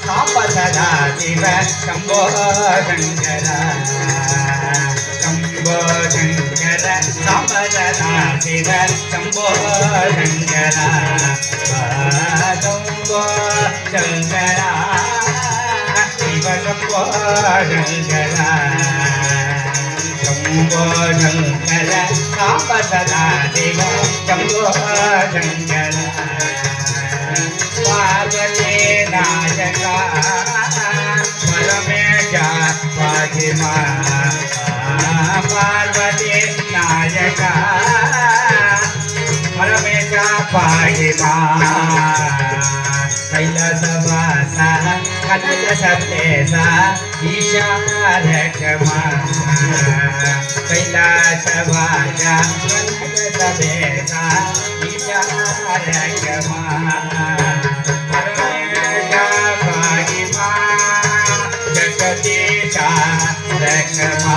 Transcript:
साम्ब सदा शिव शम्भो शङ्कर शम्भो शङ्कर साम्ब सदा शिव शम्भो शङ्कर शम्भो शङ्कर शिव शम्भो शङ्कर शम्भो शङ्कर साम्ब सदा शिव शम्भो शङ्कर पार्वती नायका परमेशा पाहिमा पार्वती नायका परमेशा पाहिमा कैलासवासा कनक सप्तेसा ईशा रक्षमा कैलासवासा कनक सप्तेसा ईशा रक्षमा परमेशा पाहिमा जगदीशा रक्षमा